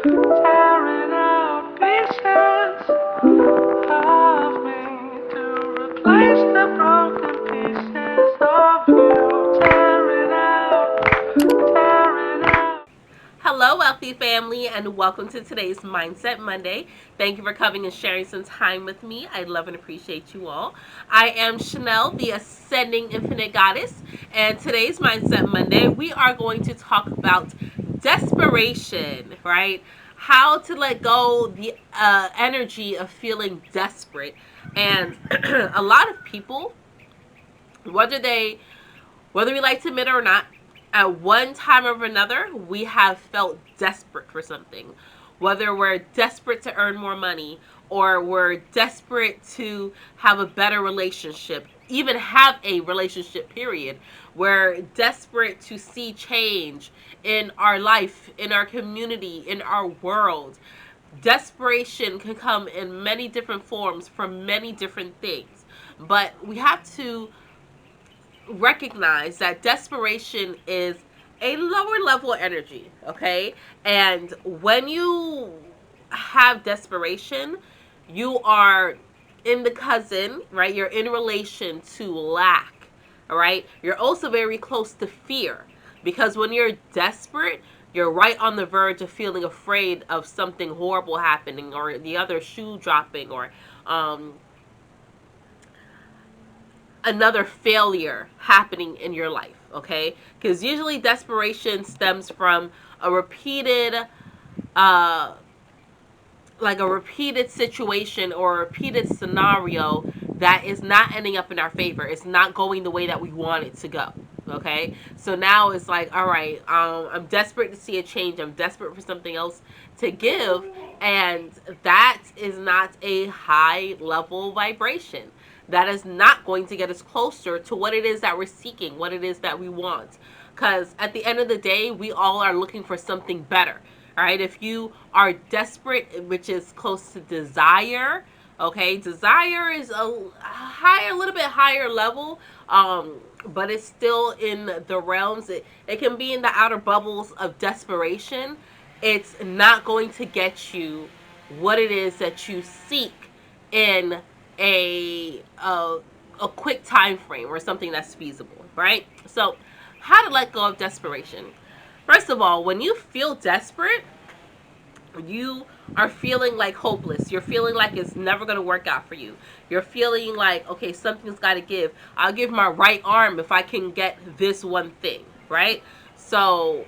tearing out pieces of me to replace the broken pieces of you. Tearing out. Hello, wealthy family, and welcome to today's Mindset Monday. Thank you for coming and sharing some time with me. I love and appreciate you all. I am Chanel, the Ascending Infinite Goddess, and today's Mindset Monday, we are going to talk about desperation, right? How to let go the energy of feeling desperate. And a lot of people, whether they whether we like to admit it or not, at one time or another, we have felt desperate for something. Whether we're desperate to earn more money, or we're desperate to have a better relationship, even have a relationship, period. We're desperate to see change in our life, in our community, in our world. Desperation can come in many different forms for many different things. But we have to recognize that desperation is a lower level energy, okay? And when you have desperation, you are in the cousin, right? You're in relation to lack, all right? You're also very close to fear because when you're desperate, you're right on the verge of feeling afraid of something horrible happening or the other shoe dropping or another failure happening in your life, okay? Because usually desperation stems from a repeated uh a repeated situation or a repeated scenario that is not ending up in our favor. It's not going the way that we want it to go. Okay, so now it's like, all right, I'm desperate to see a change. I'm desperate for something else to give, and that is not a high level vibration. That is not going to get us closer to what it is that we're seeking, what it is that we want. Because at the end of the day, we all are looking for something better. All right, if you are desperate, which is close to desire, okay, desire is a little bit higher level, but it's still in the realms. It can be in the outer bubbles of desperation. It's not going to get you what it is that you seek in a quick time frame or something that's feasible, right? So, how to let go of desperation? First of all, when you feel desperate, you are feeling like hopeless. You're feeling like it's never going to work out for you. You're feeling like, okay, something's got to give. I'll give my right arm if I can get this one thing, right? So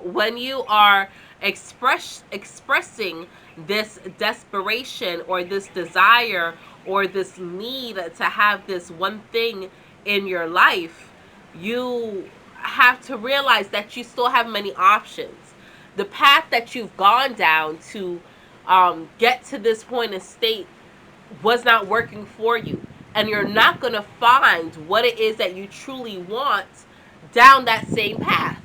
when you are expressing this desperation or this desire or this need to have this one thing in your life, you have to realize that you still have many options. The path that you've gone down to get to this point in state was not working for you. And you're not going to find what it is that you truly want down that same path.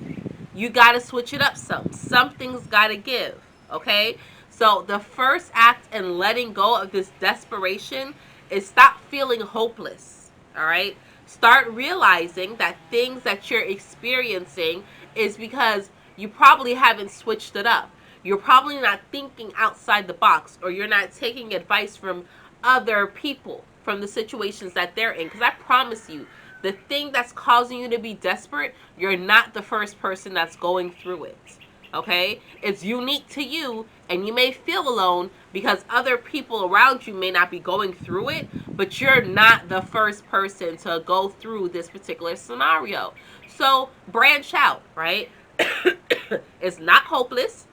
You got to switch it up some. Something's got to give. Okay? So the first act in letting go of this desperation is stop feeling hopeless. All right? Start realizing that things that you're experiencing is because you probably haven't switched it up. You're probably not thinking outside the box, or you're not taking advice from other people, from the situations that they're in. Because I promise you, the thing that's causing you to be desperate, you're not the first person that's going through it. Okay? It's unique to you, and you may feel alone because other people around you may not be going through it, but you're not the first person to go through this particular scenario. So branch out, right? It's not hopeless.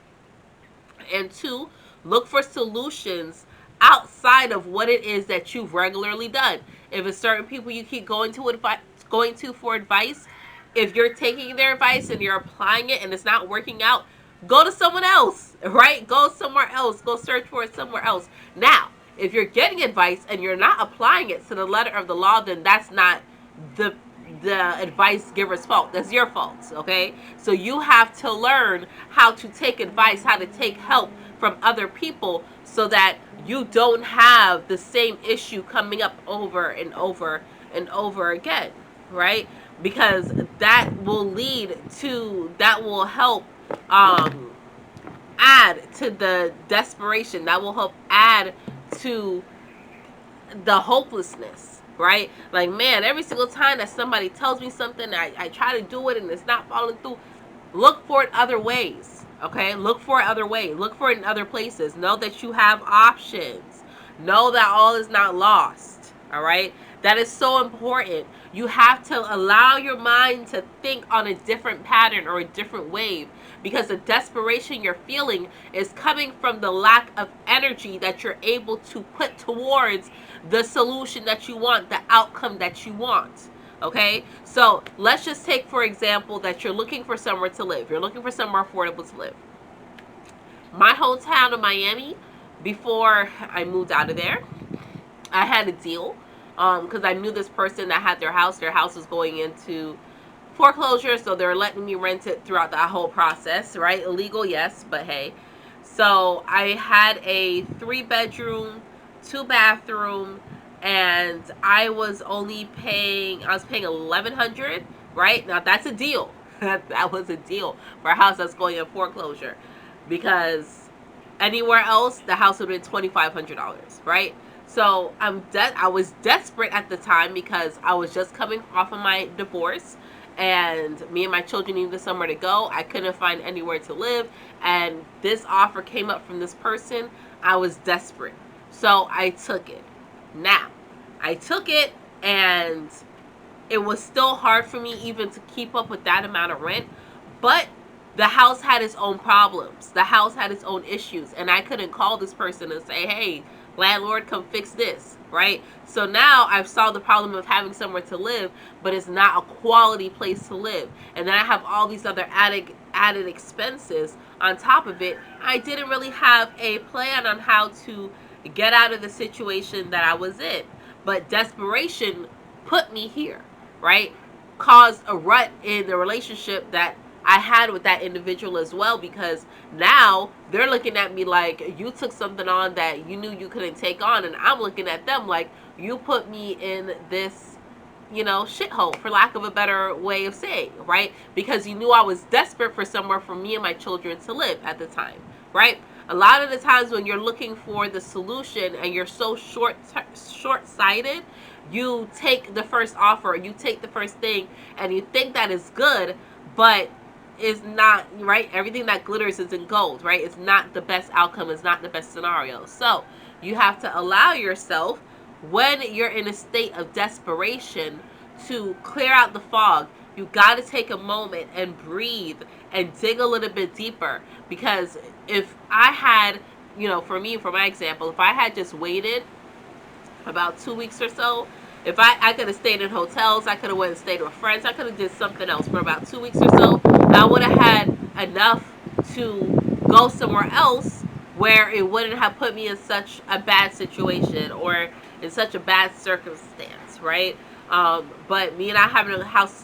And two, look for solutions outside of what it is that you've regularly done. If it's certain people you keep going to for advice, if you're taking their advice and you're applying it and it's not working out, go to someone else, right? Go somewhere else. Go search for it somewhere else. Now, if you're getting advice and you're not applying it to the letter of the law, then that's not the advice giver's fault. That's your fault, okay? So you have to learn how to take advice, how to take help from other people so that you don't have the same issue coming up over and over and over again, right? Because that will help um add to the desperation. That will help add to the hopelessness, right? Like, man, every single time that somebody tells me something, I try to do it and it's not falling through. Look for it other ways, okay? Look for it other ways. Look for it in other places. Know that you have options. Know that all is not lost, all right? That is so important. You have to allow your mind to think on a different pattern or a different wave, because the desperation you're feeling is coming from the lack of energy that you're able to put towards the solution that you want, the outcome that you want. Okay, so let's just take for example that you're looking for somewhere to live. You're looking for somewhere affordable to live. My hometown of Miami, before I moved out of there, I had a deal because I knew this person that had their house. Their house was going into foreclosure, so they're letting me rent it throughout that whole process, right? Illegal, yes, but hey. So I had a 3 bedroom, 2 bathroom, and I was paying 1,100, right? Now that's a deal. That was a deal for a house that's going in foreclosure, because anywhere else the house would have been $2,500, right? So I was desperate at the time because I was just coming off of my divorce, and me and my children needed somewhere to go. I couldn't find anywhere to live, and this offer came up from this person. I was desperate, so I took it. Now, I took it, and it was still hard for me even to keep up with that amount of rent. But the house had its own problems. The house had its own issues. And I couldn't call this person and say, hey, landlord, come fix this, right? So now I've solved the problem of having somewhere to live, but it's not a quality place to live. And then I have all these other added expenses on top of it. I didn't really have a plan on how to get out of the situation that I was in. But desperation put me here, right? Caused a rut in the relationship that I had with that individual as well, because now they're looking at me like, you took something on that you knew you couldn't take on, and I'm looking at them like, you put me in this, shithole, for lack of a better way of saying, right? Because you knew I was desperate for somewhere for me and my children to live at the time, right? A lot of the times when you're looking for the solution and you're so short-sighted, you take the first offer, you take the first thing, and you think that is good, but is not, right? Everything that glitters isn't gold, right? It's not the best outcome, it's not the best scenario. So you have to allow yourself, when you're in a state of desperation, to clear out the fog. You got to take a moment and breathe and dig a little bit deeper. Because if I had, for me, for my example, if I had just waited about 2 weeks or so, if I could have stayed in hotels, I could have went and stayed with friends, I could have did something else for about 2 weeks or so, I would have had enough to go somewhere else where it wouldn't have put me in such a bad situation or in such a bad circumstance, right? But me and I having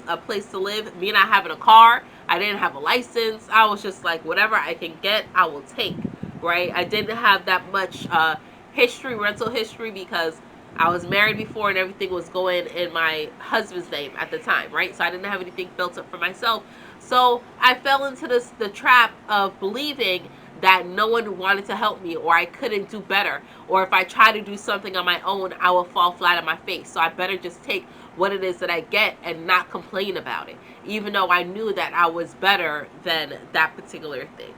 a place to live, me and I having a car, I didn't have a license. I was just like, whatever I can get, I will take, right? I didn't have that much rental history, because I was married before and everything was going in my husband's name at the time, right? So I didn't have anything built up for myself. So I fell into the trap of believing that no one wanted to help me, or I couldn't do better, or if I try to do something on my own, I will fall flat on my face. So I better just take what it is that I get and not complain about it, even though I knew that I was better than that particular thing.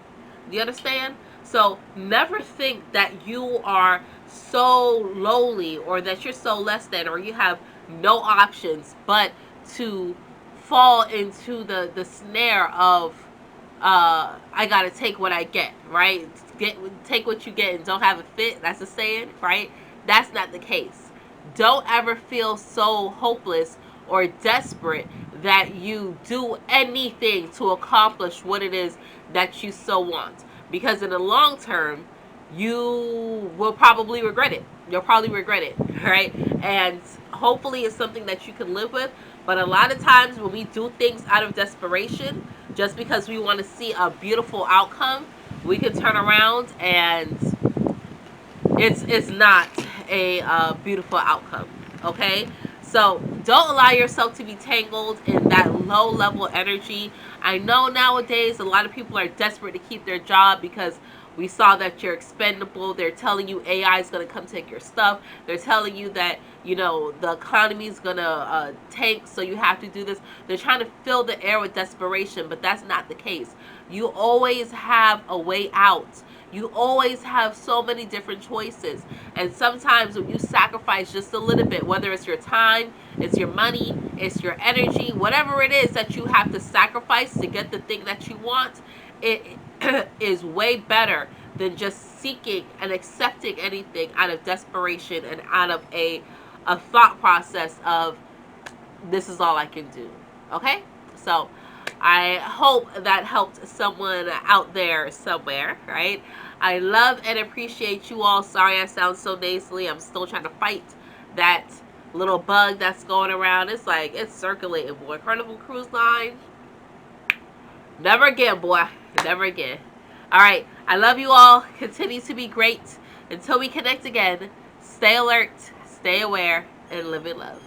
Do you understand? So never think that you are so lowly, or that you're so less than, or you have no options but to fall into the snare of I gotta take what I get, right? Take what you get and don't have a fit. That's a saying, right? That's not the case. Don't ever feel so hopeless or desperate that you do anything to accomplish what it is that you so want, because in the long term you will probably regret it. You'll probably regret it, right? And hopefully it's something that you can live with. But a lot of times when we do things out of desperation, just because we want to see a beautiful outcome, we can turn around and it's not a beautiful outcome. Okay, So don't allow yourself to be tangled in that low level energy. I know nowadays a lot of people are desperate to keep their job because we saw that you're expendable. They're telling you AI is going to come take your stuff. They're telling you that, the economy is going to tank, so you have to do this. They're trying to fill the air with desperation, but that's not the case. You always have a way out. You always have so many different choices. And sometimes when you sacrifice just a little bit, whether it's your time, it's your money, it's your energy, whatever it is that you have to sacrifice to get the thing that you want, it is way better than just seeking and accepting anything out of desperation and out of a thought process of this is all I can do. Okay? So I hope that helped someone out there somewhere, right? I love and appreciate you all. Sorry I sound so nasally. I'm still trying to fight that little bug that's going around. It's like, it's circulating, boy. Carnival Cruise Line, never again, boy. Never again. All right. I love you all. Continue to be great. Until we connect again, stay alert, stay aware, and live in love.